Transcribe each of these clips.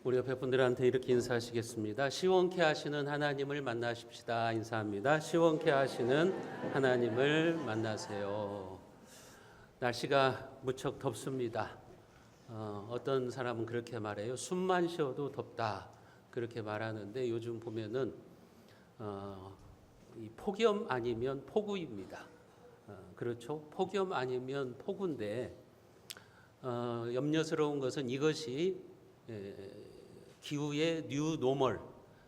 우리 옆에 분들한테 이렇게 인사하시겠습니다. 시원케 하시는 하나님을 만나십시다. 인사합니다. 시원케 하시는 하나님을 만나세요. 날씨가 무척 덥습니다. 어떤 사람은 그렇게 말해요. 숨만 쉬어도 덥다. 그렇게 말하는데 요즘 보면은 이 폭염 아니면 폭우입니다. 그렇죠? 폭염 아니면 폭우인데 염려스러운 것은 이것이 기후의 뉴 노멀,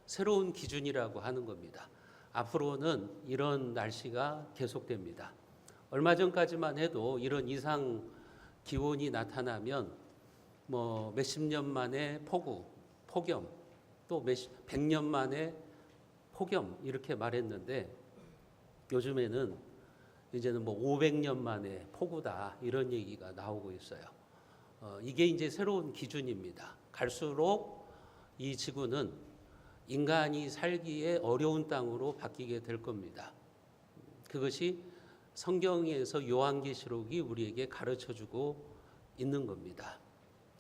새로운 기준이라고 하는 겁니다. 앞으로는 이런 날씨가 계속됩니다. 얼마 전까지만 해도 이런 이상 기온이 나타나면 뭐 몇십 년 만에 폭우, 폭염, 또 100년 만에 폭염 이렇게 말했는데 요즘에는 이제는 뭐 500년 만에 폭우다 이런 얘기가 나오고 있어요. 이게 이제 새로운 기준입니다. 갈수록 이 지구는 인간이 살기에 어려운 땅으로 바뀌게 될 겁니다. 그것이 성경에서 요한계시록이 우리에게 가르쳐주고 있는 겁니다.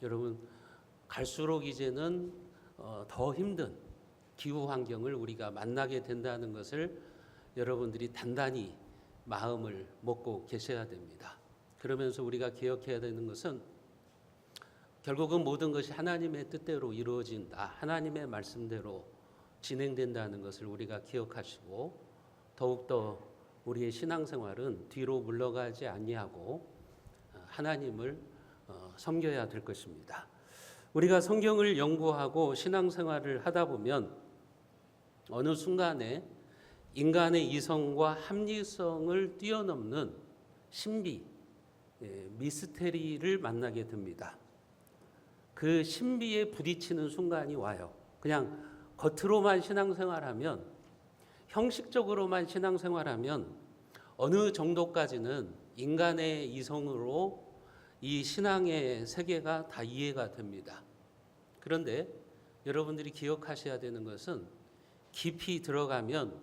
여러분, 갈수록 이제는 더 힘든 기후 환경을 우리가 만나게 된다는 것을 여러분들이 단단히 마음을 먹고 계셔야 됩니다. 그러면서 우리가 기억해야 되는 것은 결국은 모든 것이 하나님의 뜻대로 이루어진다. 하나님의 말씀대로 진행된다는 것을 우리가 기억하시고 더욱더 우리의 신앙생활은 뒤로 물러가지 아니하고 하나님을 섬겨야 될 것입니다. 우리가 성경을 연구하고 신앙생활을 하다 보면 어느 순간에 인간의 이성과 합리성을 뛰어넘는 신비, 미스테리를 만나게 됩니다. 그 신비에 부딪히는 순간이 와요. 그냥 겉으로만 신앙생활하면, 형식적으로만 신앙생활하면 어느 정도까지는 인간의 이성으로 이 신앙의 세계가 다 이해가 됩니다. 그런데 여러분들이 기억하셔야 되는 것은 깊이 들어가면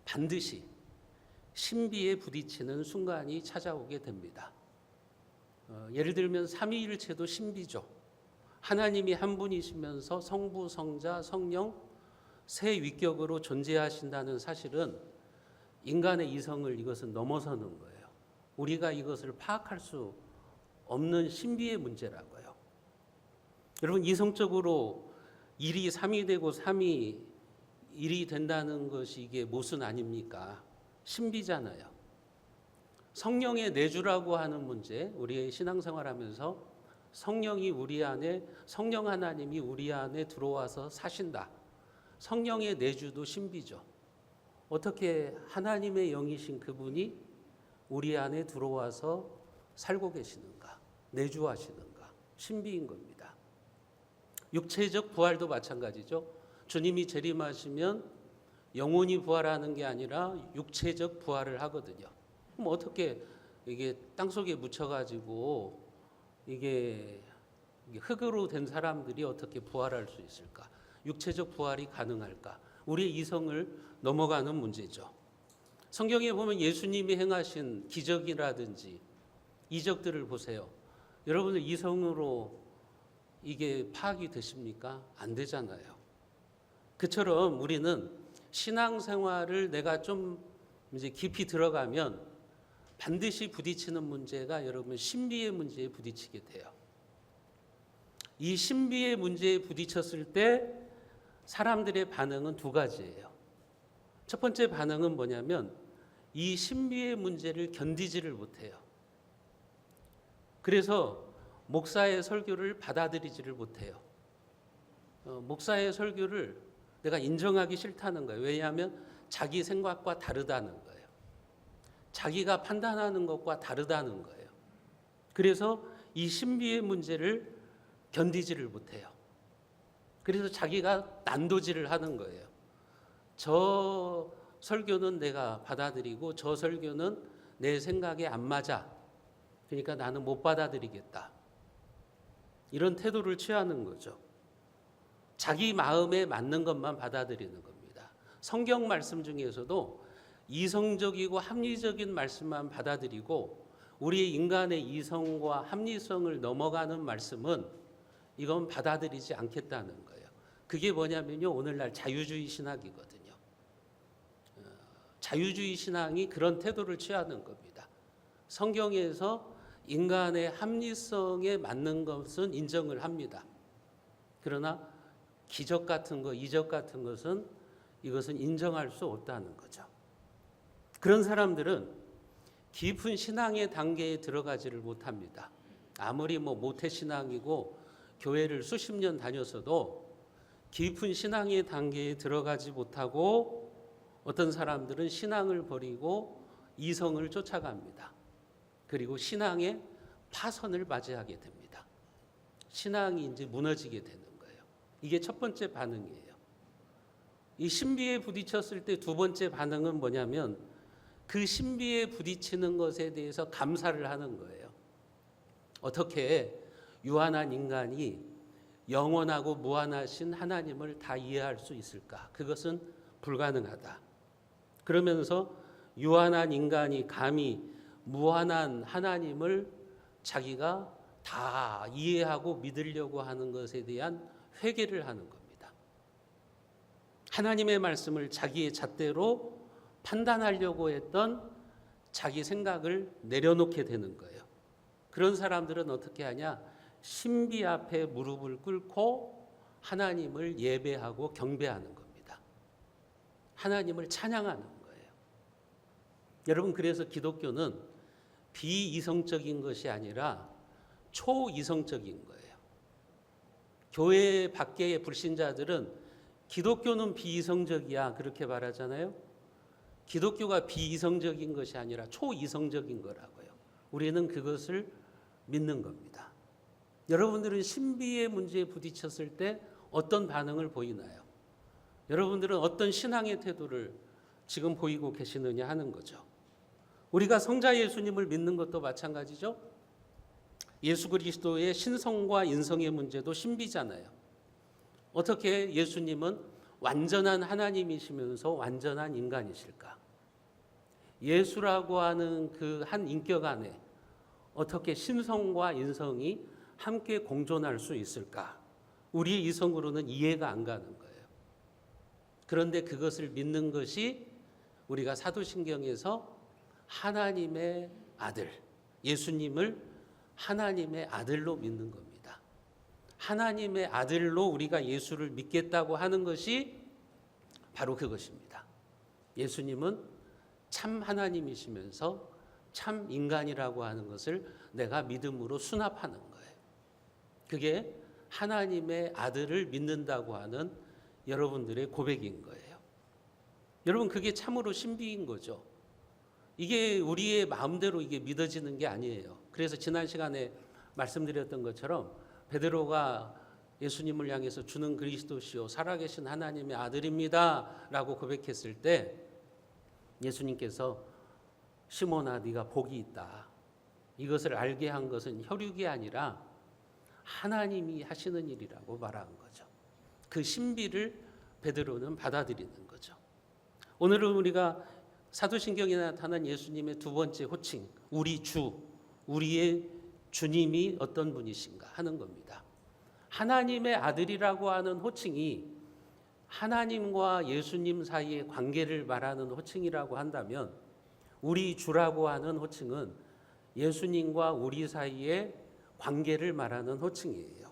반드시 신비에 부딪히는 순간이 찾아오게 됩니다. 예를 들면 삼위일체도 신비죠. 하나님이 한 분이시면서 성부, 성자, 성령 세 위격으로 존재하신다는 사실은 인간의 이성을 이것은 넘어서는 거예요. 우리가 이것을 파악할 수 없는 신비의 문제라고요. 여러분, 이성적으로 1이 3이 되고 3이 1이 된다는 것이 이게 모순 아닙니까? 신비잖아요. 성령의 내주라고 하는 문제, 우리의 신앙생활하면서 성령이 우리 안에, 성령 하나님이 우리 안에 들어와서 사신다. 성령의 내주도 신비죠. 어떻게 하나님의 영이신 그분이 우리 안에 들어와서 살고 계시는가, 내주하시는가, 신비인 겁니다. 육체적 부활도 마찬가지죠. 주님이 재림하시면 영혼이 부활하는 게 아니라 육체적 부활을 하거든요. 그럼 어떻게 이게 땅속에 묻혀가지고 이게 흙으로 된 사람들이 어떻게 부활할 수 있을까? 육체적 부활이 가능할까? 우리의 이성을 넘어가는 문제죠. 성경에 보면 예수님이 행하신 기적이라든지 이적들을 보세요. 여러분들 이성으로 이게 파악이 되십니까? 안 되잖아요. 그처럼 우리는 신앙생활을 내가 좀 이제 깊이 들어가면 반드시 부딪히는 문제가 여러분 신비의 문제에 부딪히게 돼요. 이 신비의 문제에 부딪혔을 때 사람들의 반응은 두 가지예요. 첫 번째 반응은 뭐냐면 이 신비의 문제를 견디지를 못해요. 그래서 목사의 설교를 받아들이지를 못해요. 목사의 설교를 내가 인정하기 싫다는 거예요. 왜냐하면 자기 생각과 다르다는 거예요. 자기가 판단하는 것과 다르다는 거예요. 그래서 이 신비의 문제를 견디지를 못해요. 그래서 자기가 난도질을 하는 거예요. 저 설교는 내가 받아들이고 저 설교는 내 생각에 안 맞아. 그러니까 나는 못 받아들이겠다. 이런 태도를 취하는 거죠. 자기 마음에 맞는 것만 받아들이는 겁니다. 성경 말씀 중에서도 이성적이고 합리적인 말씀만 받아들이고 우리 인간의 이성과 합리성을 넘어가는 말씀은 이건 받아들이지 않겠다는 거예요. 그게 뭐냐면요, 오늘날 자유주의 신학이거든요. 자유주의 신앙이 그런 태도를 취하는 겁니다. 성경에서 인간의 합리성에 맞는 것은 인정을 합니다. 그러나 기적 같은 것, 이적 같은 것은 이것은 인정할 수 없다는 거죠. 그런 사람들은 깊은 신앙의 단계에 들어가지를 못합니다. 아무리 모태신앙이고 교회를 수십 년 다녔어도 깊은 신앙의 단계에 들어가지 못하고 어떤 사람들은 신앙을 버리고 이성을 쫓아갑니다. 그리고 신앙의 파선을 맞이하게 됩니다. 신앙이 이제 무너지게 되는 거예요. 이게 첫 번째 반응이에요. 이 신비에 부딪혔을 때 두 번째 반응은 뭐냐면 그 신비에 부딪히는 것에 대해서 감사를 하는 거예요. 어떻게 유한한 인간이 영원하고 무한하신 하나님을 다 이해할 수 있을까? 그것은 불가능하다. 그러면서 유한한 인간이 감히 무한한 하나님을 자기가 다 이해하고 믿으려고 하는 것에 대한 회개를 하는 겁니다. 하나님의 말씀을 자기의 잣대로 판단하려고 했던 자기 생각을 내려놓게 되는 거예요. 그런 사람들은 어떻게 하냐? 신비 앞에 무릎을 꿇고 하나님을 예배하고 경배하는 겁니다. 하나님을 찬양하는 거예요. 여러분, 그래서 기독교는 비이성적인 것이 아니라 초이성적인 거예요. 교회 밖의 불신자들은 기독교는 비이성적이야 그렇게 말하잖아요. 기독교가 비이성적인 것이 아니라 초이성적인 거라고요. 우리는 그것을 믿는 겁니다. 여러분들은 신비의 문제에 부딪혔을 때 어떤 반응을 보이나요? 여러분들은 어떤 신앙의 태도를 지금 보이고 계시느냐 하는 거죠. 우리가 성자 예수님을 믿는 것도 마찬가지죠. 예수 그리스도의 신성과 인성의 문제도 신비잖아요. 어떻게 예수님은 완전한 하나님이시면서 완전한 인간이실까? 예수라고 하는 그 한 인격 안에 어떻게 신성과 인성이 함께 공존할 수 있을까? 우리의 이성으로는 이해가 안 가는 거예요. 그런데 그것을 믿는 것이 우리가 사도신경에서 하나님의 아들, 예수님을 하나님의 아들로 믿는 겁니다. 하나님의 아들로 우리가 예수를 믿겠다고 하는 것이 바로 그것입니다. 예수님은 참 하나님이시면서 참 인간이라고 하는 것을 내가 믿음으로 수납하는 거예요. 그게 하나님의 아들을 믿는다고 하는 여러분들의 고백인 거예요. 여러분, 그게 참으로 신비인 거죠. 이게 우리의 마음대로 이게 믿어지는 게 아니에요. 그래서 지난 시간에 말씀드렸던 것처럼 베드로가 예수님을 향해서 주는 그리스도시요 살아계신 하나님의 아들입니다 라고 고백했을 때 예수님께서 시몬아 네가 복이 있다. 이것을 알게 한 것은 혈육이 아니라 하나님이 하시는 일이라고 말한 거죠. 그 신비를 베드로는 받아들이는 거죠. 오늘은 우리가 사도신경에 나타난 예수님의 두 번째 호칭, 우리 주, 우리의 주님이 어떤 분이신가 하는 겁니다. 하나님의 아들이라고 하는 호칭이 하나님과 예수님 사이의 관계를 말하는 호칭이라고 한다면 우리 주라고 하는 호칭은 예수님과 우리 사이의 관계를 말하는 호칭이에요.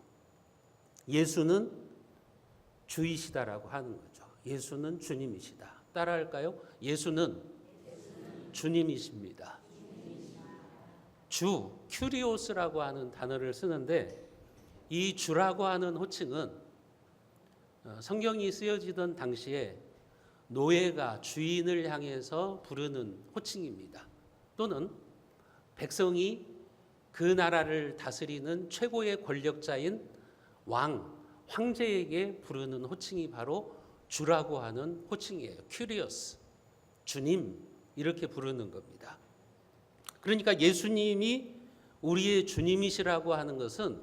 예수는 주이시다라고 하는 거죠. 예수는 주님이시다. 따라할까요? 예수는 주님이십니다. 주, 큐리오스라고 하는 단어를 쓰는데 이 주라고 하는 호칭은 성경이 쓰여지던 당시에 노예가 주인을 향해서 부르는 호칭입니다. 또는 백성이 그 나라를 다스리는 최고의 권력자인 왕, 황제에게 부르는 호칭이 바로 주라고 하는 호칭이에요. 큐리오스, 주님 이렇게 부르는 겁니다. 그러니까 예수님이 우리의 주님이시라고 하는 것은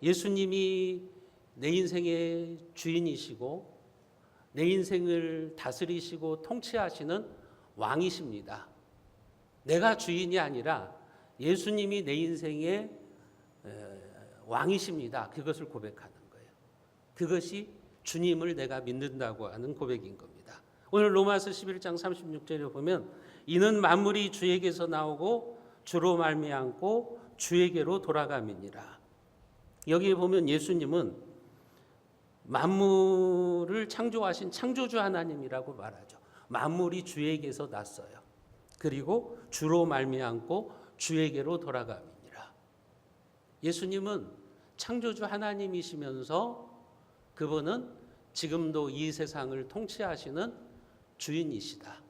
예수님이 내 인생의 주인이시고 내 인생을 다스리시고 통치하시는 왕이십니다. 내가 주인이 아니라 예수님이 내 인생의 왕이십니다. 그것을 고백하는 거예요. 그것이 주님을 내가 믿는다고 하는 고백인 겁니다. 오늘 로마서 11장 36절에 보면 이는 만물이 주에게서 나오고 주로 말미암고 주에게로 돌아감이니라. 여기에 보면 예수님은 만물을 창조하신 창조주 하나님이라고 말하죠. 만물이 주에게서 났어요. 그리고 주로 말미암고 주에게로 돌아감이니라. 예수님은 창조주 하나님이시면서 그분은 지금도 이 세상을 통치하시는 주인이시다.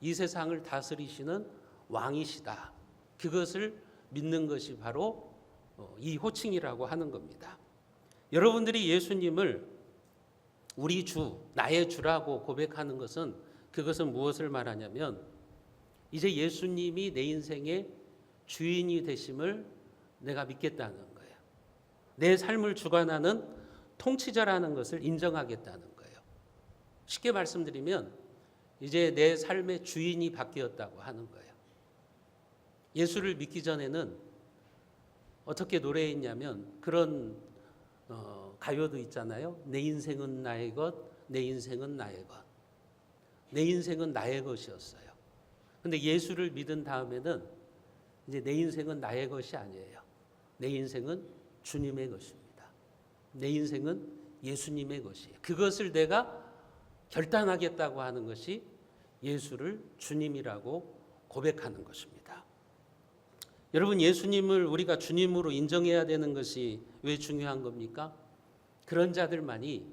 이 세상을 다스리시는 왕이시다. 그것을 믿는 것이 바로 이 호칭이라고 하는 겁니다. 여러분들이 예수님을 우리 주, 나의 주라고 고백하는 것은 그것은 무엇을 말하냐면 이제 예수님이 내 인생의 주인이 되심을 내가 믿겠다는 거예요. 내 삶을 주관하는 통치자라는 것을 인정하겠다는 거예요. 쉽게 말씀드리면 이제 내 삶의 주인이 바뀌었다고 하는 거예요. 예수를 믿기 전에는 어떻게 노래했냐면 그런 가요도 있잖아요. 내 인생은 나의 것, 내 인생은 나의 것. 내 인생은 나의 것이었어요. 근데 예수를 믿은 다음에는 이제 내 인생은 나의 것이 아니에요. 내 인생은 주님의 것입니다. 내 인생은 예수님의 것이에요. 그것을 내가 결단하겠다고 하는 것이 예수를 주님이라고 고백하는 것입니다. 여러분, 예수님을 우리가 주님으로 인정해야 되는 것이 왜 중요한 겁니까? 그런 자들만이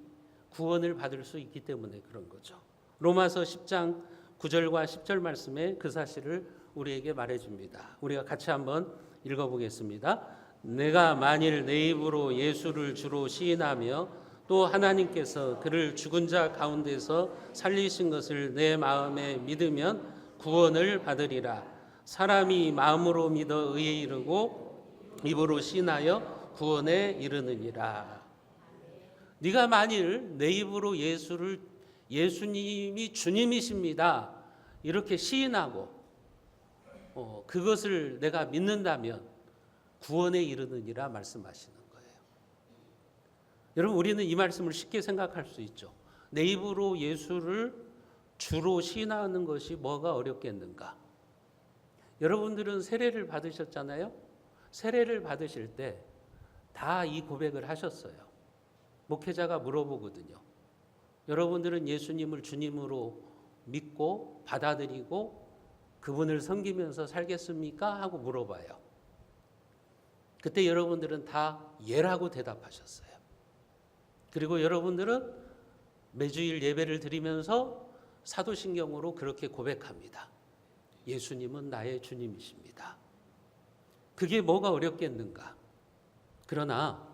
구원을 받을 수 있기 때문에 그런 거죠. 로마서 10장 9절과 10절 말씀에 그 사실을 우리에게 말해줍니다. 우리가 같이 한번 읽어보겠습니다. 내가 만일 내 입으로 예수를 주로 시인하며 또 하나님께서 그를 죽은 자 가운데서 살리신 것을 내 마음에 믿으면 구원을 받으리라. 사람이 마음으로 믿어 의에 이르고 입으로 시인하여 구원에 이르느니라. 네가 만일 내 입으로 예수님이 주님이십니다 이렇게 시인하고 그것을 내가 믿는다면 구원에 이르느니라 말씀하시는 거예요. 여러분, 우리는 이 말씀을 쉽게 생각할 수 있죠. 내 입으로 예수를 주로 시인하는 것이 뭐가 어렵겠는가? 여러분들은 세례를 받으셨잖아요. 세례를 받으실 때 다 이 고백을 하셨어요. 목회자가 물어보거든요. 여러분들은 예수님을 주님으로 믿고 받아들이고 그분을 섬기면서 살겠습니까? 하고 물어봐요. 그때 여러분들은 다 예라고 대답하셨어요. 그리고 여러분들은 매주일 예배를 드리면서 사도신경으로 그렇게 고백합니다. 예수님은 나의 주님이십니다. 그게 뭐가 어렵겠는가? 그러나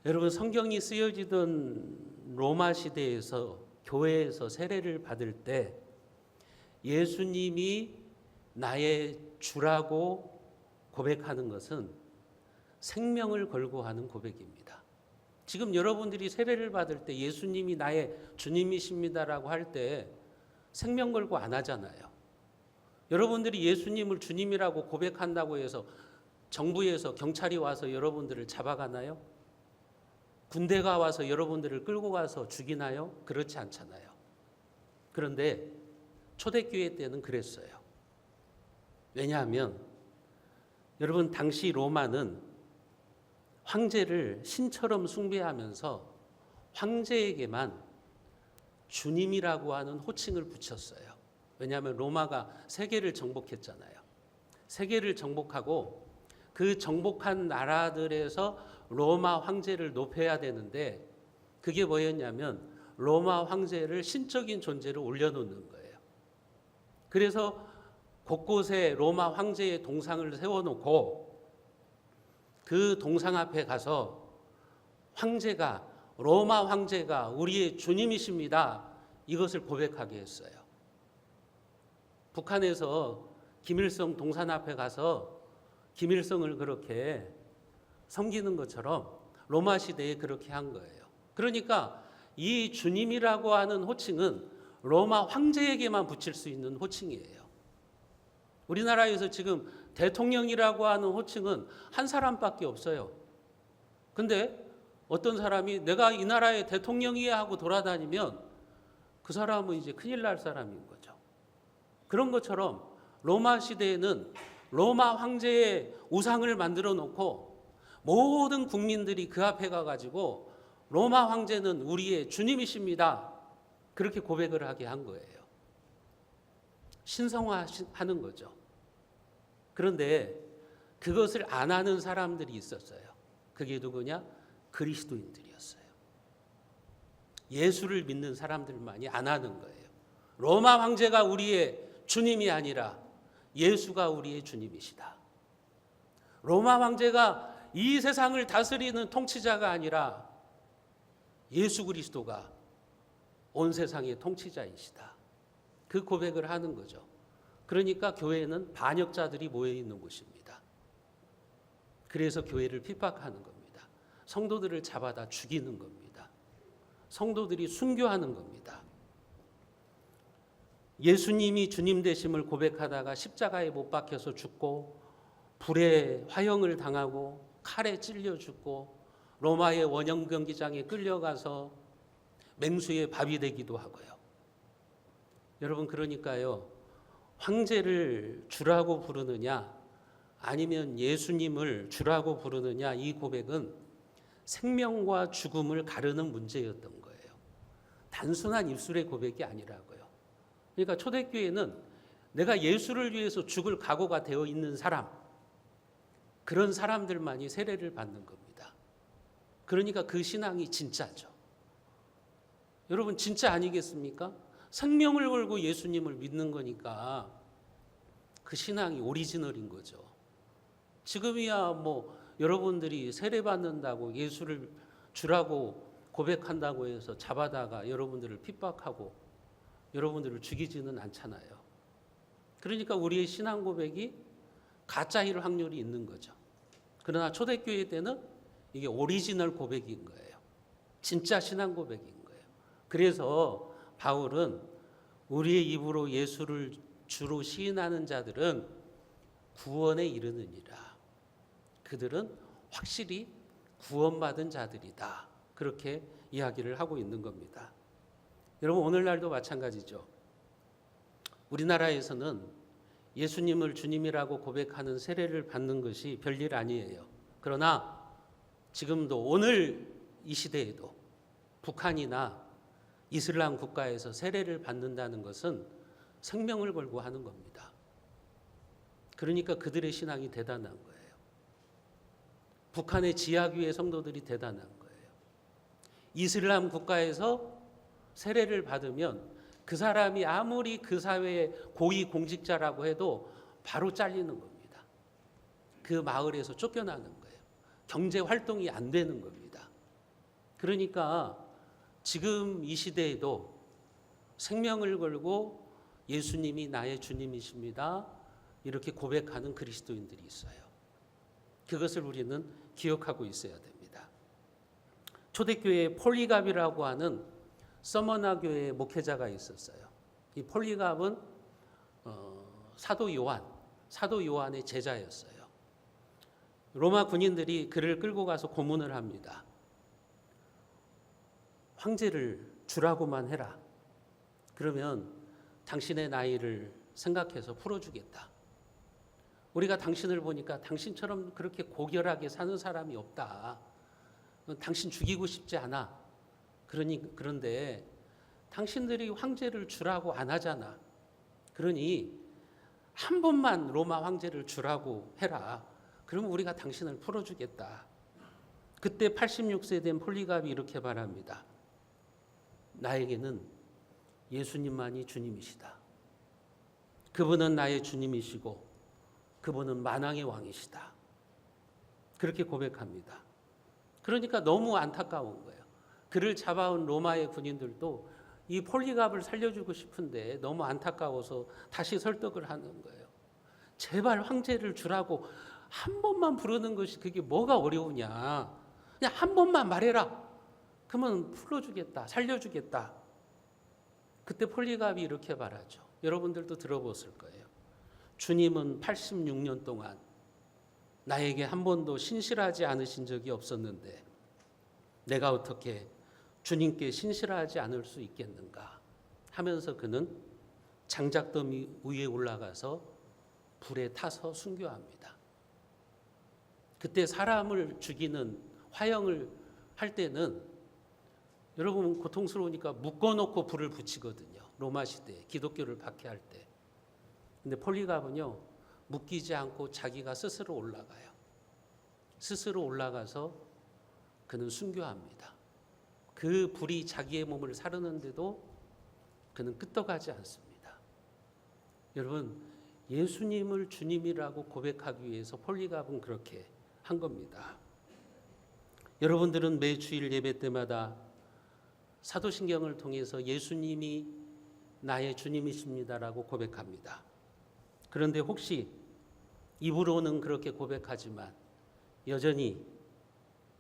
여러분, 성경이 쓰여지던 로마 시대에서 교회에서 세례를 받을 때 예수님이 나의 주라고 고백하는 것은 생명을 걸고 하는 고백입니다. 지금 여러분들이 세례를 받을 때 예수님이 나의 주님이십니다라고 할 때 생명 걸고 안 하잖아요. 여러분들이 예수님을 주님이라고 고백한다고 해서 정부에서 경찰이 와서 여러분들을 잡아가나요? 군대가 와서 여러분들을 끌고 가서 죽이나요? 그렇지 않잖아요. 그런데 초대교회 때는 그랬어요. 왜냐하면 여러분, 당시 로마는 황제를 신처럼 숭배하면서 황제에게만 주님이라고 하는 호칭을 붙였어요. 왜냐하면 로마가 세계를 정복했잖아요. 세계를 정복하고 그 정복한 나라들에서 로마 황제를 높여야 되는데 그게 뭐였냐면 로마 황제를 신적인 존재로 올려놓는 거예요. 그래서 곳곳에 로마 황제의 동상을 세워놓고 그 동상 앞에 가서 로마 황제가 우리의 주님이십니다 이것을 고백하게 했어요. 북한에서 김일성 동산 앞에 가서 김일성을 그렇게 섬기는 것처럼 로마 시대에 그렇게 한 거예요. 그러니까 이 주님이라고 하는 호칭은 로마 황제에게만 붙일 수 있는 호칭이에요. 우리나라에서 지금 대통령이라고 하는 호칭은 한 사람밖에 없어요. 근데 어떤 사람이 내가 이 나라의 대통령이야 하고 돌아다니면 그 사람은 이제 큰일 날 사람인 거죠. 그런 것처럼 로마 시대에는 로마 황제의 우상을 만들어 놓고 모든 국민들이 그 앞에 가가지고 로마 황제는 우리의 주님이십니다. 그렇게 고백을 하게 한 거예요. 신성화하는 거죠. 그런데 그것을 안 하는 사람들이 있었어요. 그게 누구냐? 그리스도인들이었어요. 예수를 믿는 사람들만이 안 하는 거예요. 로마 황제가 우리의 주님이 아니라 예수가 우리의 주님이시다. 로마 황제가 이 세상을 다스리는 통치자가 아니라 예수 그리스도가 온 세상의 통치자이시다. 그 고백을 하는 거죠. 그러니까 교회는 반역자들이 모여 있는 곳입니다. 그래서 교회를 핍박하는 겁니다. 성도들을 잡아다 죽이는 겁니다. 성도들이 순교하는 겁니다. 예수님이 주님 되심을 고백하다가 십자가에 못 박혀서 죽고 불에 화형을 당하고 칼에 찔려 죽고 로마의 원형 경기장에 끌려가서 맹수의 밥이 되기도 하고요. 여러분, 그러니까요, 황제를 주라고 부르느냐 아니면 예수님을 주라고 부르느냐, 이 고백은 생명과 죽음을 가르는 문제였던 거예요. 단순한 입술의 고백이 아니라고요. 그러니까 초대교회는 내가 예수를 위해서 죽을 각오가 되어 있는 사람, 그런 사람들만이 세례를 받는 겁니다. 그러니까 그 신앙이 진짜죠. 여러분, 진짜 아니겠습니까? 생명을 걸고 예수님을 믿는 거니까 그 신앙이 오리지널인 거죠. 지금이야 뭐 여러분들이 세례 받는다고 예수를 주라고 고백한다고 해서 잡아다가 여러분들을 핍박하고 여러분들을 죽이지는 않잖아요. 그러니까 우리의 신앙 고백이 가짜일 확률이 있는 거죠. 그러나 초대교회 때는 이게 오리지널 고백인 거예요. 진짜 신앙 고백인 거예요. 그래서 바울은 우리의 입으로 예수를 주로 시인하는 자들은 구원에 이르느니라. 그들은 확실히 구원받은 자들이다. 그렇게 이야기를 하고 있는 겁니다. 여러분, 오늘날도 마찬가지죠. 우리나라에서는 예수님을 주님이라고 고백하는 세례를 받는 것이 별일 아니에요. 그러나 지금도 오늘 이 시대에도 북한이나 이슬람 국가에서 세례를 받는다는 것은 생명을 걸고 하는 겁니다. 그러니까 그들의 신앙이 대단한 거예요. 북한의 지하교회 성도들이 대단한 거예요. 이슬람 국가에서 세례를 받으면 그 사람이 아무리 그 사회의 고위 공직자라고 해도 바로 잘리는 겁니다. 그 마을에서 쫓겨나는 거예요. 경제 활동이 안 되는 겁니다. 그러니까 지금 이 시대에도 생명을 걸고 예수님이 나의 주님이십니다. 이렇게 고백하는 그리스도인들이 있어요. 그것을 우리는 기억하고 있어야 됩니다. 초대교회에 폴리갑이라고 하는 서머나 교회의 목회자가 있었어요. 이 폴리갑은 사도 요한의 제자였어요. 로마 군인들이 그를 끌고 가서 고문을 합니다. 황제를 주라고만 해라. 그러면 당신의 나이를 생각해서 풀어주겠다. 우리가 당신을 보니까 당신처럼 그렇게 고결하게 사는 사람이 없다. 당신 죽이고 싶지 않아. 그런데 당신들이 황제를 주라고 안 하잖아. 그러니 한 번만 로마 황제를 주라고 해라. 그러면 우리가 당신을 풀어주겠다. 그때 86세 된 폴리갑이 이렇게 말합니다. 나에게는 예수님만이 주님이시다. 그분은 나의 주님이시고 그분은 만왕의 왕이시다. 그렇게 고백합니다. 그러니까 너무 안타까운 거예요. 그를 잡아온 로마의 군인들도 이 폴리갑을 살려주고 싶은데 너무 안타까워서 다시 설득을 하는 거예요. 제발 황제를 주라고 한 번만 부르는 것이 그게 뭐가 어려우냐. 그냥 한 번만 말해라. 그러면 풀어주겠다. 살려주겠다. 그때 폴리갑이 이렇게 말하죠. 여러분들도 들어보실 거예요. 주님은 86년 동안 나에게 한 번도 신실하지 않으신 적이 없었는데 내가 어떻게 주님께 신실하지 않을 수 있겠는가 하면서 그는 장작더미 위에 올라가서 불에 타서 순교합니다. 그때 사람을 죽이는 화형을 할 때는 여러분 고통스러우니까 묶어놓고 불을 붙이거든요. 로마 시대 기독교를 박해할 때. 근데 폴리갑은요, 묶이지 않고 자기가 스스로 올라가요. 스스로 올라가서 그는 순교합니다. 그 불이 자기의 몸을 사르는데도 그는 끄떡하지 않습니다. 여러분, 예수님을 주님이라고 고백하기 위해서 폴리갑은 그렇게 한 겁니다. 여러분들은 매 주일 예배 때마다 사도신경을 통해서 예수님이 나의 주님이십니다라고 고백합니다. 그런데 혹시 입으로는 그렇게 고백하지만 여전히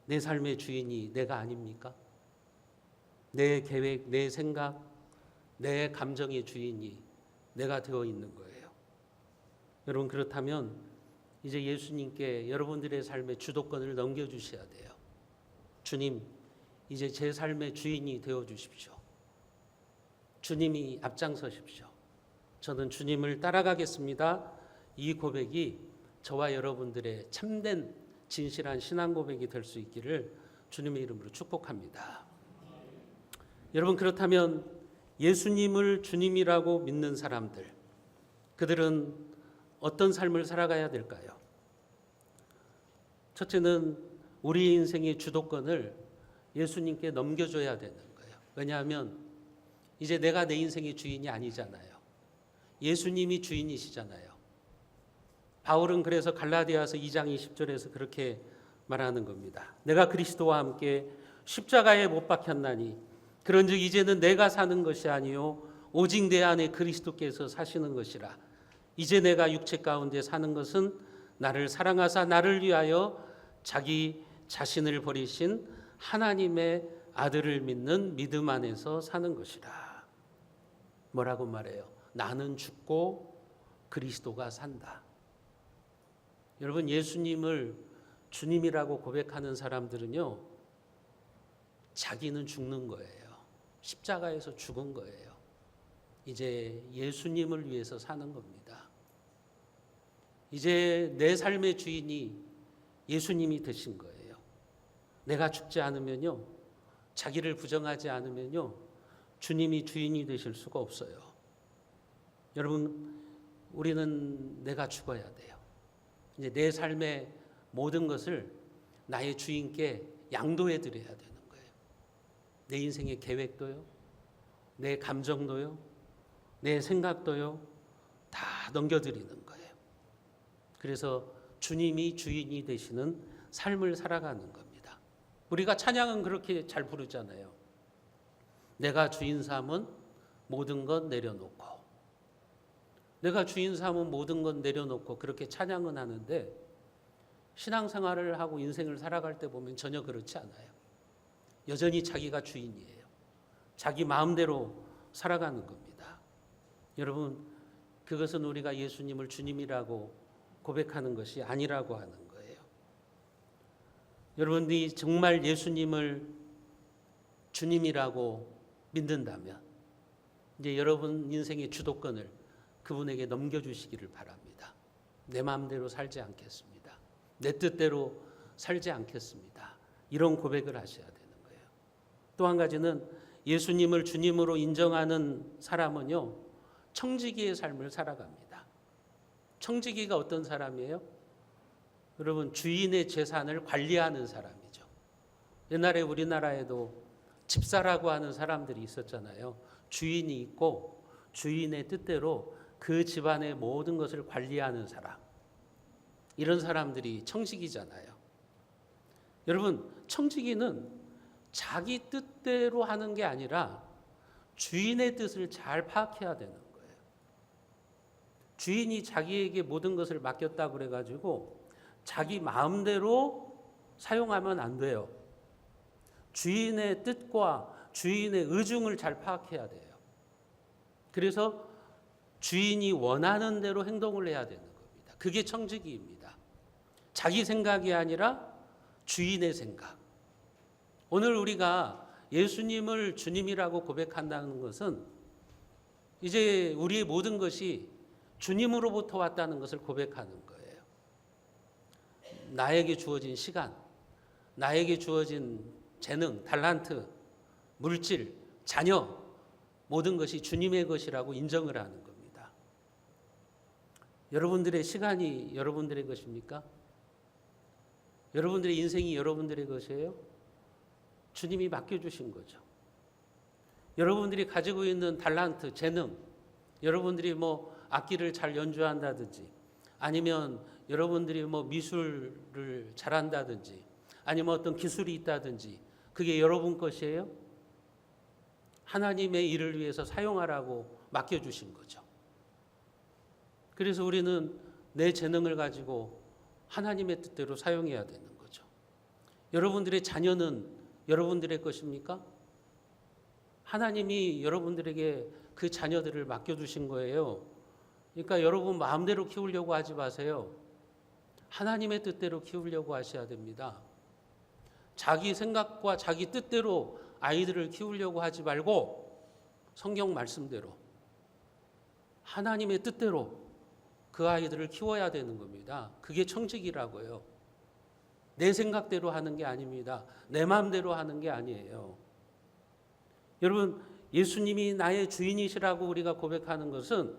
내 삶의 주인이 내가 아닙니까? 내 계획, 내 생각, 내 감정의 주인이 내가 되어 있는 거예요. 여러분, 그렇다면 이제 예수님께 여러분들의 삶의 주도권을 넘겨주셔야 돼요. 주님, 이제 제 삶의 주인이 되어 주십시오. 주님이 앞장서십시오. 저는 주님을 따라가겠습니다. 이 고백이 저와 여러분들의 참된 진실한 신앙 고백이 될 수 있기를 주님의 이름으로 축복합니다. 여러분, 그렇다면 예수님을 주님이라고 믿는 사람들, 그들은 어떤 삶을 살아가야 될까요? 첫째는 우리 인생의 주도권을 예수님께 넘겨줘야 되는 거예요. 왜냐하면 이제 내가 내 인생의 주인이 아니잖아요. 예수님이 주인이시잖아요. 바울은 그래서 갈라디아서 2장 20절에서 그렇게 말하는 겁니다. 내가 그리스도와 함께 십자가에 못 박혔나니 그런즉 이제는 내가 사는 것이 아니요 오직 내 안에 그리스도께서 사시는 것이라. 이제 내가 육체 가운데 사는 것은 나를 사랑하사 나를 위하여 자기 자신을 버리신 하나님의 아들을 믿는 믿음 안에서 사는 것이라. 뭐라고 말해요? 나는 죽고 그리스도가 산다. 여러분, 예수님을 주님이라고 고백하는 사람들은요, 자기는 죽는 거예요. 십자가에서 죽은 거예요. 이제 예수님을 위해서 사는 겁니다. 이제 내 삶의 주인이 예수님이 되신 거예요. 내가 죽지 않으면요, 자기를 부정하지 않으면요, 주님이 주인이 되실 수가 없어요. 여러분, 우리는 내가 죽어야 돼요. 이제 내 삶의 모든 것을 나의 주인께 양도해 드려야 되는 거예요. 내 인생의 계획도요, 내 감정도요, 내 생각도요, 다 넘겨드리는 거예요. 그래서 주님이 주인이 되시는 삶을 살아가는 겁니다. 우리가 찬양은 그렇게 잘 부르잖아요. 내가 주인 삼은 모든 것 내려놓고, 내가 주인 삼은 모든 것 내려놓고 그렇게 찬양은 하는데 신앙생활을 하고 인생을 살아갈 때 보면 전혀 그렇지 않아요. 여전히 자기가 주인이에요. 자기 마음대로 살아가는 겁니다. 여러분, 그것은 우리가 예수님을 주님이라고 고백하는 것이 아니라고 하는 거예요. 여러분들이 정말 예수님을 주님이라고 믿는다면 이제 여러분 인생의 주도권을 그분에게 넘겨주시기를 바랍니다. 내 마음대로 살지 않겠습니다. 내 뜻대로 살지 않겠습니다. 이런 고백을 하셔야 되는 거예요. 또 한 가지는 예수님을 주님으로 인정하는 사람은요, 청지기의 삶을 살아갑니다. 청지기가 어떤 사람이에요? 여러분, 주인의 재산을 관리하는 사람이죠. 옛날에 우리나라에도 집사라고 하는 사람들이 있었잖아요. 주인이 있고 주인의 뜻대로 그 집안의 모든 것을 관리하는 사람. 이런 사람들이 청지기잖아요. 여러분, 청지기는 자기 뜻대로 하는 게 아니라 주인의 뜻을 잘 파악해야 되는 거예요. 주인이 자기에게 모든 것을 맡겼다고 그래가지고 자기 마음대로 사용하면 안 돼요. 주인의 뜻과 주인의 의중을 잘 파악해야 돼요. 그래서 주인이 원하는 대로 행동을 해야 되는 겁니다. 그게 청지기입니다. 자기 생각이 아니라 주인의 생각. 오늘 우리가 예수님을 주님이라고 고백한다는 것은 이제 우리의 모든 것이 주님으로부터 왔다는 것을 고백하는 거예요. 나에게 주어진 시간, 나에게 주어진 재능, 달란트, 물질, 자녀, 모든 것이 주님의 것이라고 인정을 하는 겁니다. 여러분들의 시간이 여러분들의 것입니까? 여러분들의 인생이 여러분들의 것이에요? 주님이 맡겨주신 거죠. 여러분들이 가지고 있는 달란트, 재능, 여러분들이 뭐 악기를 잘 연주한다든지, 아니면 여러분들이 뭐 미술을 잘한다든지, 아니면 어떤 기술이 있다든지, 그게 여러분 것이에요? 하나님의 일을 위해서 사용하라고 맡겨주신 거죠. 그래서 우리는 내 재능을 가지고 하나님의 뜻대로 사용해야 되는 거죠. 여러분들의 자녀는 여러분들의 것입니까? 하나님이 여러분들에게 그 자녀들을 맡겨주신 거예요. 그러니까 여러분 마음대로 키우려고 하지 마세요. 하나님의 뜻대로 키우려고 하셔야 됩니다. 자기 생각과 자기 뜻대로 아이들을 키우려고 하지 말고 성경 말씀대로 하나님의 뜻대로 그 아이들을 키워야 되는 겁니다. 그게 청직이라고요. 내 생각대로 하는 게 아닙니다. 내 마음대로 하는 게 아니에요. 여러분, 예수님이 나의 주인이시라고 우리가 고백하는 것은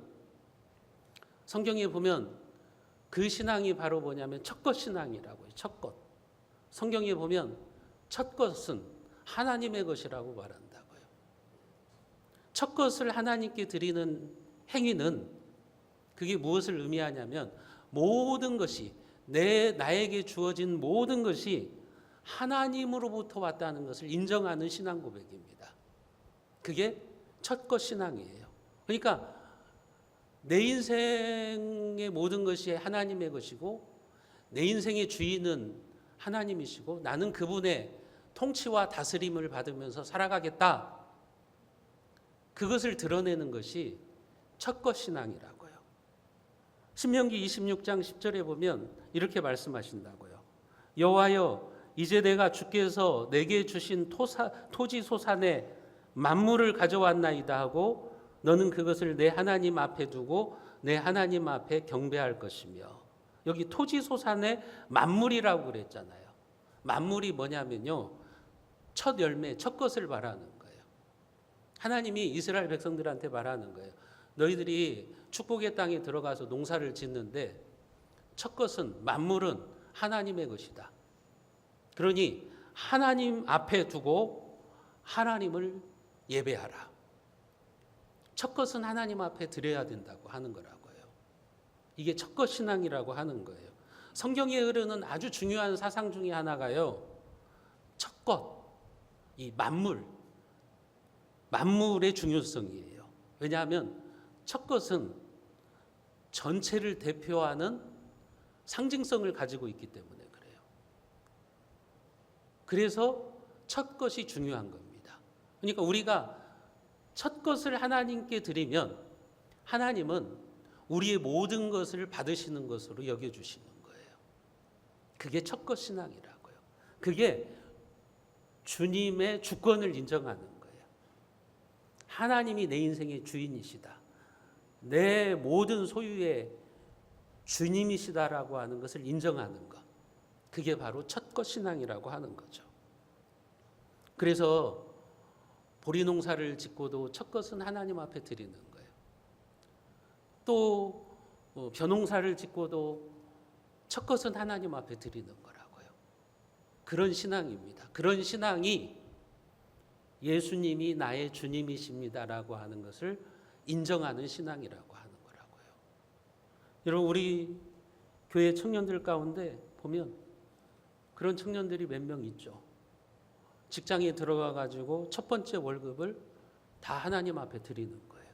성경에 보면 그 신앙이 바로 뭐냐면 첫것 신앙이라고 해요. 첫것. 성경에 보면 첫것은 하나님의 것이라고 말한다고요. 첫것을 하나님께 드리는 행위는 그게 무엇을 의미하냐면 모든 것이 나에게 주어진 모든 것이 하나님으로부터 왔다는 것을 인정하는 신앙 고백입니다. 그게 첫것 신앙이에요. 그러니까 내 인생의 모든 것이 하나님의 것이고 내 인생의 주인은 하나님이시고 나는 그분의 통치와 다스림을 받으면서 살아가겠다. 그것을 드러내는 것이 첫것 신앙이라고요. 신명기 26장 10절에 보면 이렇게 말씀하신다고요. 여호와여, 이제 내가 주께서 내게 주신 토지 소산에 만물을 가져왔나이다 하고 너는 그것을 내 하나님 앞에 두고 내 하나님 앞에 경배할 것이며. 여기 토지 소산에 만물이라고 그랬잖아요. 만물이 뭐냐면요, 첫 열매, 첫 것을 말하는 거예요. 하나님이 이스라엘 백성들한테 말하는 거예요. 너희들이 축복의 땅에 들어가서 농사를 짓는데 첫 것은 만물은 하나님의 것이다. 그러니 하나님 앞에 두고 하나님을 예배하라. 첫 것은 하나님 앞에 드려야 된다고 하는 거라고요. 이게 첫것 신앙이라고 하는 거예요. 성경에 흐르는 아주 중요한 사상 중에 하나가요, 첫것, 이 만물의 중요성이에요. 왜냐하면 첫 것은 전체를 대표하는 상징성을 가지고 있기 때문에 그래요. 그래서 첫 것이 중요한 겁니다. 그러니까 우리가 첫 것을 하나님께 드리면 하나님은 우리의 모든 것을 받으시는 것으로 여겨주시는 거예요. 그게 첫것 신앙이라고요. 그게 주님의 주권을 인정하는 거예요. 하나님이 내 인생의 주인이시다. 내 모든 소유의 주님이시다라고 하는 것을 인정하는 것. 그게 바로 첫것 신앙이라고 하는 거죠. 그래서 보리 농사를 짓고도 첫 것은 하나님 앞에 드리는 거예요. 또 벼농사를 짓고도 첫 것은 하나님 앞에 드리는 거라고요. 그런 신앙입니다. 그런 신앙이 예수님이 나의 주님이십니다라고 하는 것을 인정하는 신앙이라고 하는 거라고요. 여러분, 우리 교회 청년들 가운데 보면 그런 청년들이 몇 명 있죠. 직장에 들어가 가지고 첫 번째 월급을 다 하나님 앞에 드리는 거예요.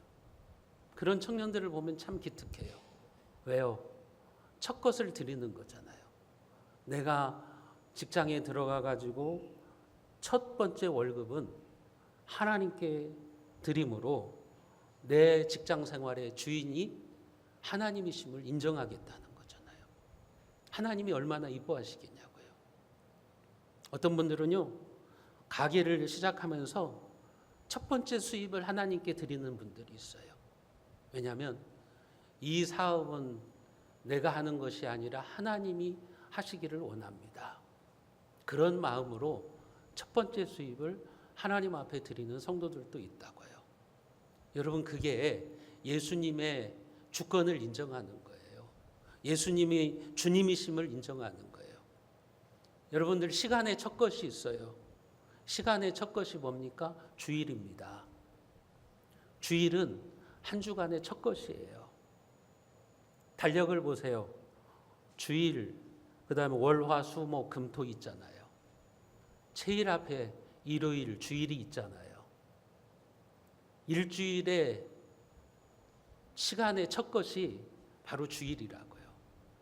그런 청년들을 보면 참 기특해요. 왜요? 첫 것을 드리는 거잖아요. 내가 직장에 들어가 가지고 첫 번째 월급은 하나님께 드림으로 내 직장 생활의 주인이 하나님이심을 인정하겠다는 거잖아요. 하나님이 얼마나 이뻐하시겠냐고요. 어떤 분들은요, 가게를 시작하면서 첫 번째 수입을 하나님께 드리는 분들이 있어요. 왜냐하면 이 사업은 내가 하는 것이 아니라 하나님이 하시기를 원합니다. 그런 마음으로 첫 번째 수입을 하나님 앞에 드리는 성도들도 있다고요. 여러분, 그게 예수님의 주권을 인정하는 거예요. 예수님이 주님이심을 인정하는 거예요. 여러분들, 시간의 첫 것이 있어요. 시간의 첫 것이 뭡니까? 주일입니다. 주일은 한 주간의 첫 것이에요. 달력을 보세요. 주일, 그 다음에 월, 화, 수, 목, 금, 토 있잖아요. 제일 앞에 일요일, 주일이 있잖아요. 일주일의 시간의 첫 것이 바로 주일이라고요.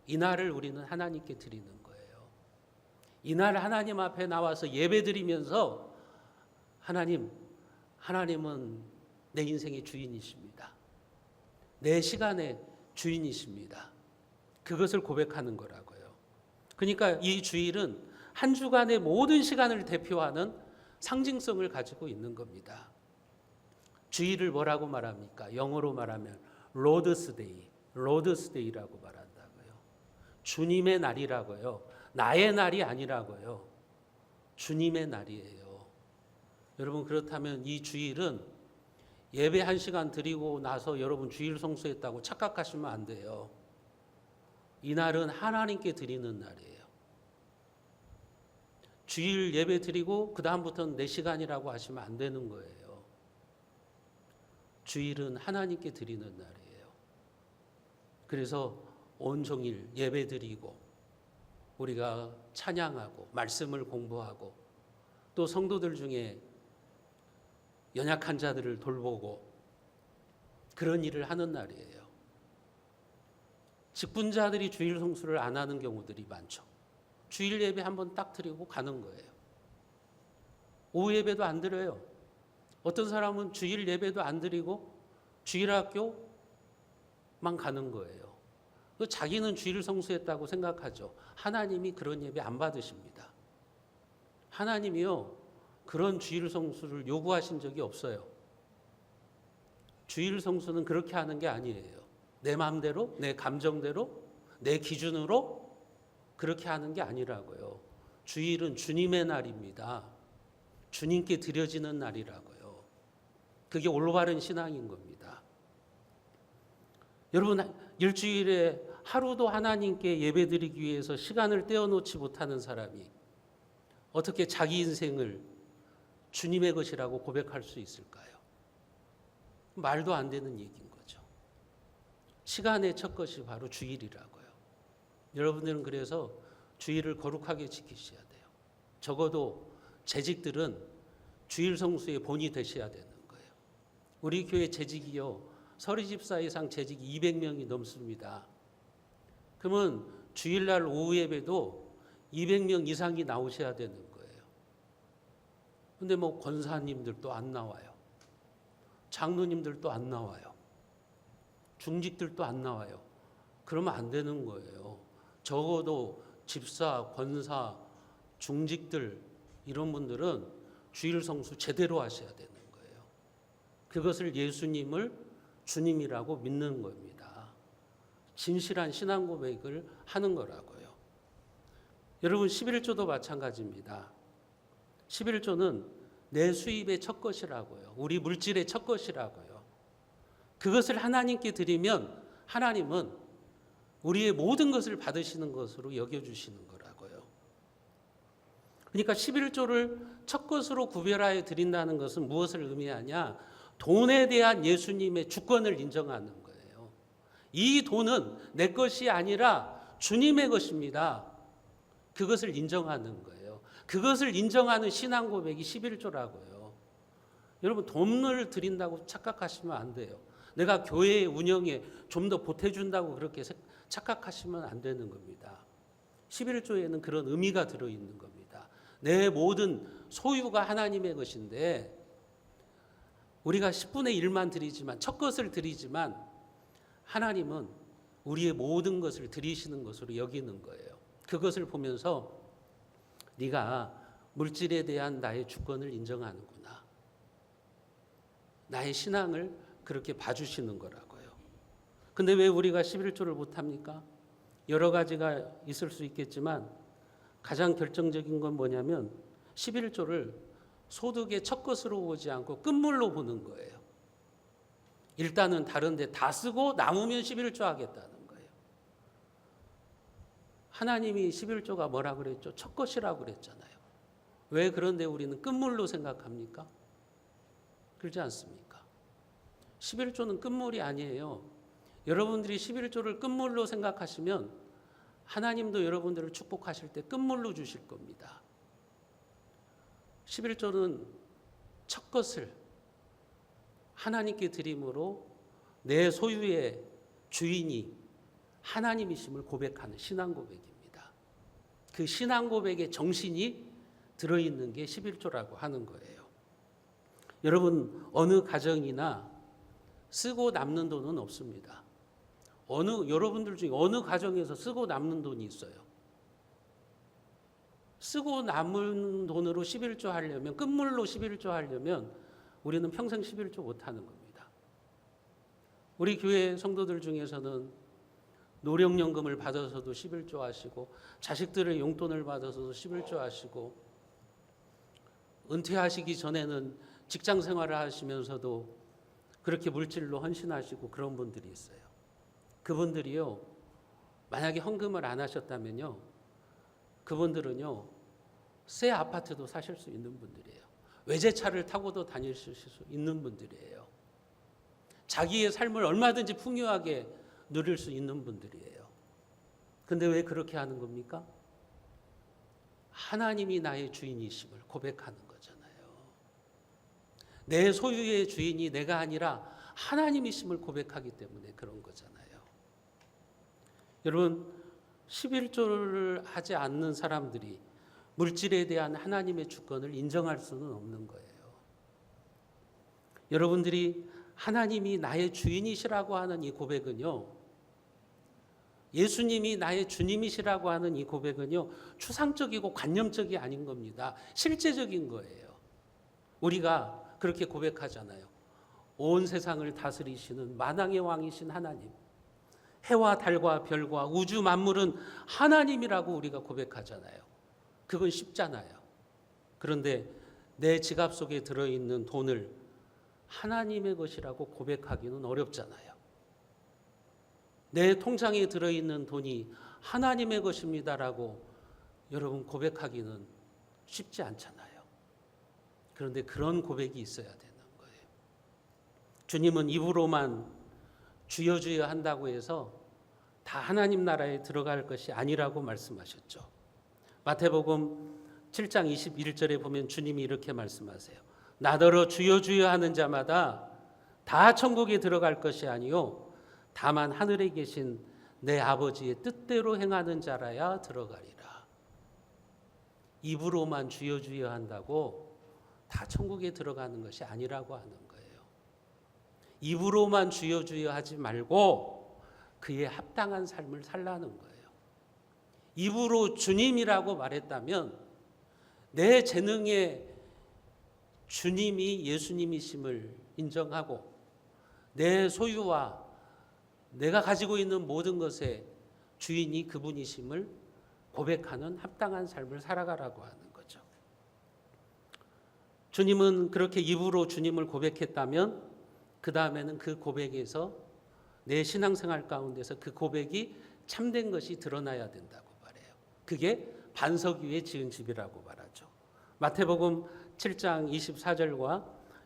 이날을 우리는 하나님께 드리는 거예요. 이날 하나님 앞에 나와서 예배드리면서 하나님은 내 인생의 주인이십니다. 내 시간의 주인이십니다. 그것을 고백하는 거라고요. 그러니까 이 주일은 한 주간의 모든 시간을 대표하는 상징성을 가지고 있는 겁니다. 주일을 뭐라고 말합니까? 영어로 말하면 로드스데이라고 말한다고요. 주님의 날이라고요. 나의 날이 아니라고요. 주님의 날이에요. 여러분, 그렇다면 이 주일은 예배 1시간 드리고 나서 여러분 주일 성수했다고 착각하시면 안 돼요. 이 날은 하나님께 드리는 날이에요. 주일 예배 드리고 그 다음부터는 내 시간이라고 하시면 안 되는 거예요. 주일은 하나님께 드리는 날이에요. 그래서 온종일 예배 드리고 우리가 찬양하고 말씀을 공부하고 또 성도들 중에 연약한 자들을 돌보고 그런 일을 하는 날이에요. 직분자들이 주일 성수를 안 하는 경우들이 많죠. 주일 예배 한번 딱 드리고 가는 거예요. 오후 예배도 안 드려요. 어떤 사람은 주일 예배도 안 드리고 주일 학교만 가는 거예요. 자기는 주일 성수했다고 생각하죠. 하나님이 그런 예배 안 받으십니다. 하나님이요, 그런 주일 성수를 요구하신 적이 없어요. 주일 성수는 그렇게 하는 게 아니에요. 내 마음대로, 내 감정대로, 내 기준으로 그렇게 하는 게 아니라고요. 주일은 주님의 날입니다. 주님께 드려지는 날이라고요. 그게 올바른 신앙인 겁니다. 여러분, 일주일에 하루도 하나님께 예배드리기 위해서 시간을 떼어놓지 못하는 사람이 어떻게 자기 인생을 주님의 것이라고 고백할 수 있을까요? 말도 안 되는 얘기인 거죠. 시간의 첫 것이 바로 주일이라고요. 여러분들은 그래서 주일을 거룩하게 지키셔야 돼요. 적어도 재직들은 주일 성수의 본이 되셔야 되는 거예요. 우리 교회 재직이요, 서리집사 이상 재직 200명이 넘습니다. 그러면 주일날 오후 예배도 200명 이상이 나오셔야 되는 거예요. 근데 뭐 권사님들도 안 나와요. 장로님들도 안 나와요. 중직들도 안 나와요. 그러면 안 되는 거예요. 적어도 집사, 권사, 중직들 이런 분들은 주일 성수 제대로 하셔야 되는 거예요. 그것을 예수님을 주님이라고 믿는 겁니다. 진실한 신앙 고백을 하는 거라고요. 여러분, 11조도 마찬가지입니다. 11조는 내 수입의 첫 것이라고요. 우리 물질의 첫 것이라고요. 그것을 하나님께 드리면 하나님은 우리의 모든 것을 받으시는 것으로 여겨주시는 거라고요. 그러니까 11조를 첫 것으로 구별하여 드린다는 것은 무엇을 의미하냐? 돈에 대한 예수님의 주권을 인정하는 거예요. 이 돈은 내 것이 아니라 주님의 것입니다. 그것을 인정하는 거예요. 그것을 인정하는 신앙 고백이 11조라고요. 여러분, 돈을 드린다고 착각하시면 안 돼요. 내가 교회 운영에 좀 더 보태준다고 그렇게 착각하시면 안 되는 겁니다. 11조에는 그런 의미가 들어있는 겁니다. 내 모든 소유가 하나님의 것인데 우리가 10분의 1만 드리지만, 첫 것을 드리지만 하나님은 우리의 모든 것을 드리시는 것으로 여기는 거예요. 그것을 보면서 네가 물질에 대한 나의 주권을 인정하는구나. 나의 신앙을 그렇게 봐주시는 거라고요. 근데 왜 우리가 11조를 못합니까? 여러 가지가 있을 수 있겠지만 가장 결정적인 건 뭐냐면 11조를 소득의 첫 것으로 보지 않고 끝물로 보는 거예요. 일단은 다른 데 다 쓰고 남으면 11조 하겠다는 거예요. 하나님이 11조가 뭐라 그랬죠? 첫 것이라고 그랬잖아요. 왜 그런데 우리는 끝물로 생각합니까? 그렇지 않습니까? 11조는 끝물이 아니에요. 여러분들이 11조를 끝물로 생각하시면 하나님도 여러분들을 축복하실 때 끝물로 주실 겁니다. 11조는 첫 것을 하나님께 드림으로 내 소유의 주인이 하나님이심을 고백하는 신앙 고백입니다. 그 신앙 고백의 정신이 들어있는 게 11조라고 하는 거예요. 여러분, 어느 가정이나 쓰고 남는 돈은 없습니다. 여러분들 중에 어느 가정에서 쓰고 남는 돈이 있어요? 쓰고 남은 돈으로 11조 하려면, 끝물로 11조 하려면 우리는 평생 11조 못하는 겁니다. 우리 교회 성도들 중에서는 노령연금을 받아서도 11조 하시고, 자식들의 용돈을 받아서도 11조 하시고, 은퇴하시기 전에는 직장 생활을 하시면서도 그렇게 물질로 헌신하시고 그런 분들이 있어요. 그분들이요, 만약에 헌금을 안 하셨다면요, 그분들은요, 새 아파트도 사실 수 있는 분들이에요. 외제차를 타고도 다니실 수 있는 분들이에요. 자기의 삶을 얼마든지 풍요하게 누릴 수 있는 분들이에요. 근데 왜 그렇게 하는 겁니까? 하나님이 나의 주인이심을 고백하는 거잖아요. 내 소유의 주인이 내가 아니라 하나님이심을 고백하기 때문에 그런 거잖아요. 여러분, 11조를 하지 않는 사람들이 물질에 대한 하나님의 주권을 인정할 수는 없는 거예요. 여러분들이 하나님이 나의 주인이시라고 하는 이 고백은요, 예수님이 나의 주님이시라고 하는 이 고백은요, 추상적이고 관념적이 아닌 겁니다. 실제적인 거예요. 우리가 그렇게 고백하잖아요. 온 세상을 다스리시는 만왕의 왕이신 하나님, 해와 달과 별과 우주 만물은 하나님이라고 우리가 고백하잖아요. 그건 쉽잖아요. 그런데 내 지갑 속에 들어있는 돈을 하나님의 것이라고 고백하기는 어렵잖아요. 내 통장에 들어있는 돈이 하나님의 것입니다라고 여러분 고백하기는 쉽지 않잖아요. 그런데 그런 고백이 있어야 되는 거예요. 주님은 입으로만 주여 주여 한다고 해서 다 하나님 나라에 들어갈 것이 아니라고 말씀하셨죠. 마태복음 7장 21절에 보면 주님이 이렇게 말씀하세요. 나더러 주여 주여 하는 자마다 다 천국에 들어갈 것이 아니요 다만 하늘에 계신 내 아버지의 뜻대로 행하는 자라야 들어가리라. 입으로만 주여 주여 한다고 다 천국에 들어가는 것이 아니라고 하는 거예요. 입으로만 주여 주여 하지 말고 그에 합당한 삶을 살라는 거예요. 입으로 주님이라고 말했다면 내 재능의 주님이 예수님이심을 인정하고 내 소유와 내가 가지고 있는 모든 것의 주인이 그분이심을 고백하는 합당한 삶을 살아가라고 하는 거죠. 주님은 그렇게 입으로 주님을 고백했다면 그 다음에는 그 고백에서 내 신앙생활 가운데서 그 고백이 참된 것이 드러나야 된다고 말해요. 그게 반석 위에 지은 집이라고 말하죠. 마태복음 7장 24절과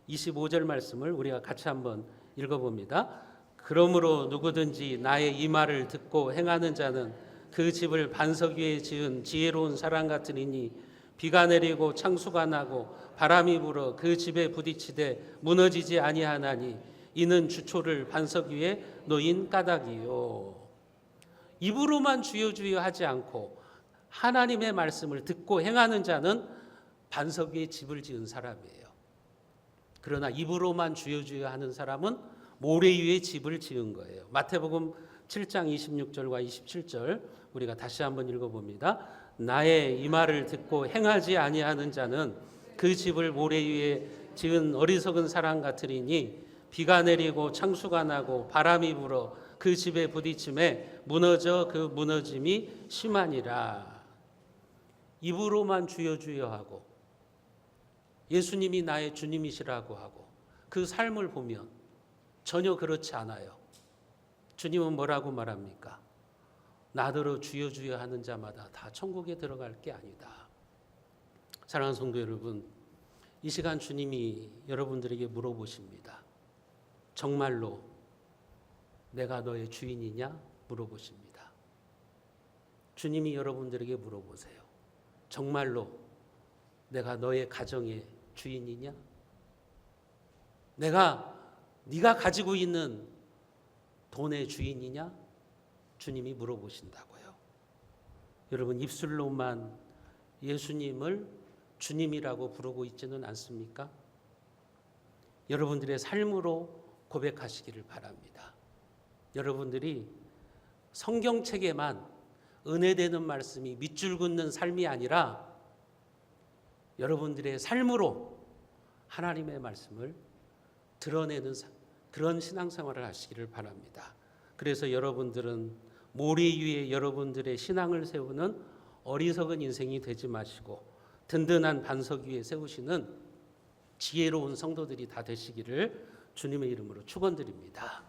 25절 말씀을 우리가 같이 한번 읽어봅니다. 그러므로 누구든지 나의 이 말을 듣고 행하는 자는 그 집을 반석 위에 지은 지혜로운 사람 같으니 비가 내리고 창수가 나고 바람이 불어 그 집에 부딪히되 무너지지 아니하나니 이는 주초를 반석 위에 놓인 까닭이요. 입으로만 주여 주여 하지 않고 하나님의 말씀을 듣고 행하는 자는 반석 위에 집을 지은 사람이에요. 그러나 입으로만 주여 주여 하는 사람은 모래 위에 집을 지은 거예요. 마태복음 7장 26절과 27절 우리가 다시 한번 읽어봅니다. 나의 이 말을 듣고 행하지 아니하는 자는 그 집을 모래 위에 지은 어리석은 사람 같으리니 비가 내리고 창수가 나고 바람이 불어 그 집에 부딪힘에 무너져 그 무너짐이 심하니라. 입으로만 주여 주여 하고 예수님이 나의 주님이시라고 하고 그 삶을 보면 전혀 그렇지 않아요. 주님은 뭐라고 말합니까? 나더러 주여 주여 하는 자마다 다 천국에 들어갈 게 아니다. 사랑하는 성도 여러분, 이 시간 주님이 여러분들에게 물어보십니다. 정말로 내가 너의 주인이냐? 물어보십니다. 주님이 여러분들에게 물어보세요. 정말로 내가 너의 가정의 주인이냐? 네가 가지고 있는 돈의 주인이냐? 주님이 물어보신다고요. 여러분, 입술로만 예수님을 주님이라고 부르고 있지는 않습니까? 여러분들의 삶으로 고백하시기를 바랍니다. 여러분들이 성경책에만 은혜되는 말씀이 밑줄 긋는 삶이 아니라 여러분들의 삶으로 하나님의 말씀을 드러내는 그런 신앙생활을 하시기를 바랍니다. 그래서 여러분들은 모래 위에 여러분들의 신앙을 세우는 어리석은 인생이 되지 마시고 든든한 반석 위에 세우시는 지혜로운 성도들이 다 되시기를 주님의 이름으로 축원드립니다.